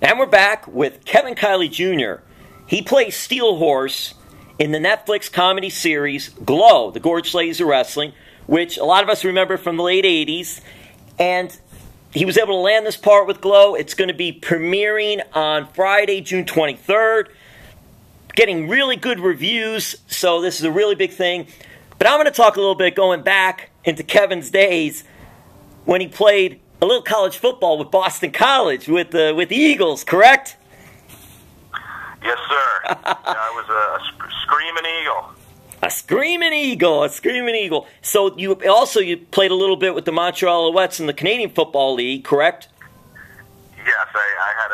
And we're back with Kevin Kiley Jr. He plays Steel Horse in the Netflix comedy series Glow, The Gorge Laser Wrestling, which a lot of us remember from the late 80s. And he was able to land this part with Glow. It's going to be premiering on Friday, June 23rd. Getting really good reviews, so this is a really big thing. But I'm going to talk a little bit going back into Kevin's days when he played a little college football with Boston College, with the Eagles, correct? Yes, sir. I was a screaming eagle. A screaming eagle. So you played a little bit with the Montreal Alouettes in the Canadian Football League, correct? Yes, I had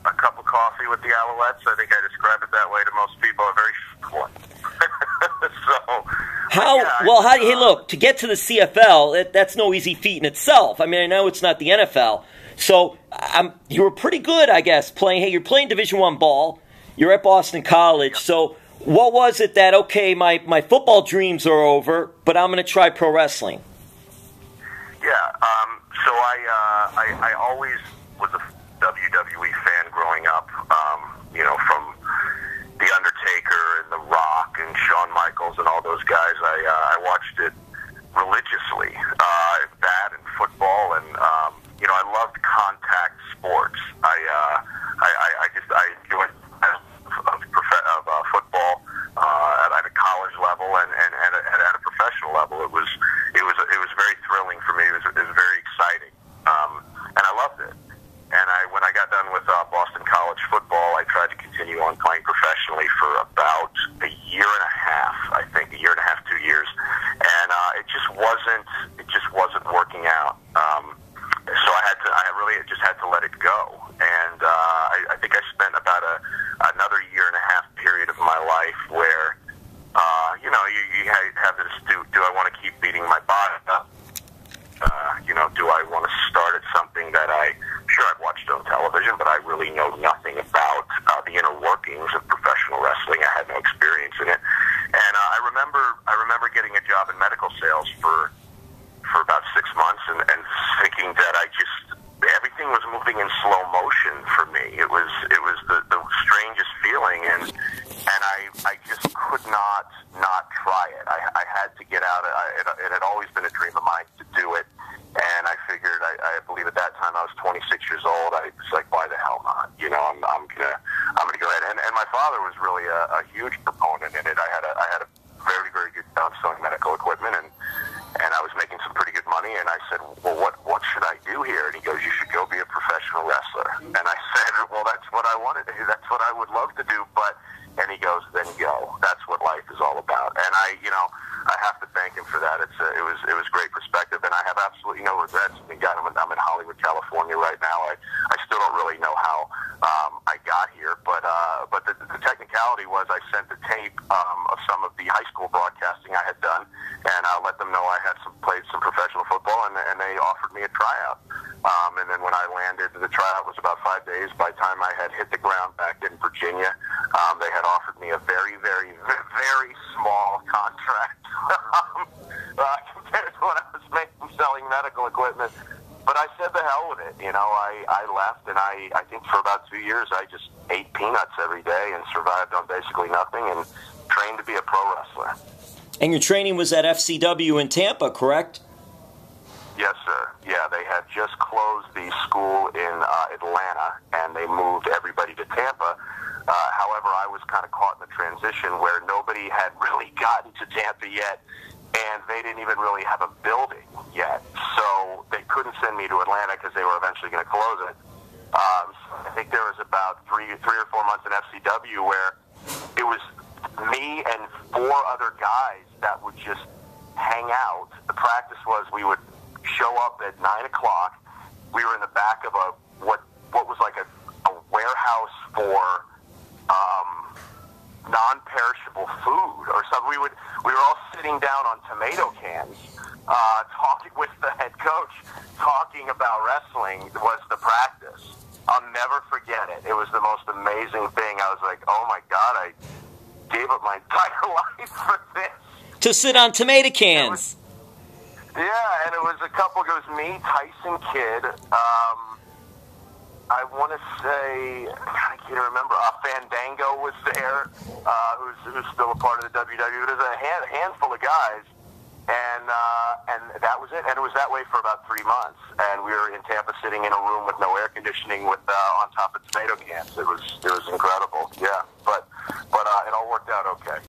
a cup of coffee with the Alouettes. I think I describe it that way to most people. A very short one. Hey, look, to get to the CFL, that's no easy feat in itself. I mean, I know it's not the NFL. So you were pretty good, I guess, playing. Hey, you're playing Division I ball. You're at Boston College. So what was it that, okay, my football dreams are over, but I'm going to try pro wrestling? Yeah, so I always was a WWE fan growing up, from The Undertaker and The Rock and Shawn Michaels and all those guys. I watched it religiously, that and football, and I loved contact sports. I enjoyed of football at a college level and at a professional level. It was very thrilling for me. It was very exciting, and I loved it. And when I got done with Boston College football, I tried to continue on playing professionally for about a year and a half. I think a year and a half, 2 years, and it just wasn't working out. So I just had to let it go. And I think I spent about another year and a half period of my life where you have this: do I want to keep beating my body up? Do I want to start at something that I've watched on television, but I really know nothing about the inner workings of professional wrestling. I had no experience in it, and I remember getting a job in medical sales for about 6 months, and thinking that everything was moving in slow motion for me. It was the strangest feeling, and I just could not try it. I had to get out. It had always been a dream of mine to do it. And I figured, I believe at that time I was 26 years old. I was like, why the hell not? I'm gonna go ahead. And my father was really a huge proponent in it. I had a very, very good job selling medical equipment, and I was making some pretty good money. And I said, well, what should I do here? And he goes, you should go be a professional wrestler. And I said, well, that's what I wanted to do. That's what I would love to do. And he goes, then go. That's what life is all about. And I have to thank him for that. It was great perspective, and I have absolutely no regrets. God, I'm in Hollywood, California right now. I still don't really know how I got here, but the technicality was I sent the tape of some of the high school broadcasting I had done, and I let them know I had played some professional football, and they offered me a tryout. And then when I landed, the tryout was about 5 days. By the time I had hit the ground back in Virginia, they had offered me a very, very, very small contract compared to what I was making selling medical equipment. But I said the hell with it. I left, and I think for about 2 years I just ate peanuts every day and survived on basically nothing and trained to be a pro wrestler. And your training was at FCW in Tampa, correct? Yes, sir. Yeah, they had just closed the school in Atlanta, and they moved everybody to Tampa. However, I was kind of caught in the transition where nobody had really gotten to Tampa yet, and they didn't even really have a building yet. So they couldn't send me to Atlanta because they were eventually going to close it. I think there was about three or 4 months in FCW where it was me and 4 other guys that would just hang out. The practice was we would show up at 9 o'clock. We were in the back of what was like a warehouse for non-perishable food or something. We were all sitting down on tomato cans, talking with the head coach, talking about wrestling was the practice. I'll never forget it. It was the most amazing thing. I was like, oh my God, I gave up my entire life for this. To sit on tomato cans. Yeah, and it was me, Tyson Kidd, I want to say, I can't remember. Fandango was there, who's still a part of the WWE. There's a handful of guys, and that was it. And it was that way for about 3 months. And we were in Tampa, sitting in a room with no air conditioning, with on top of tomato cans. It was incredible. Yeah, but it all worked out okay.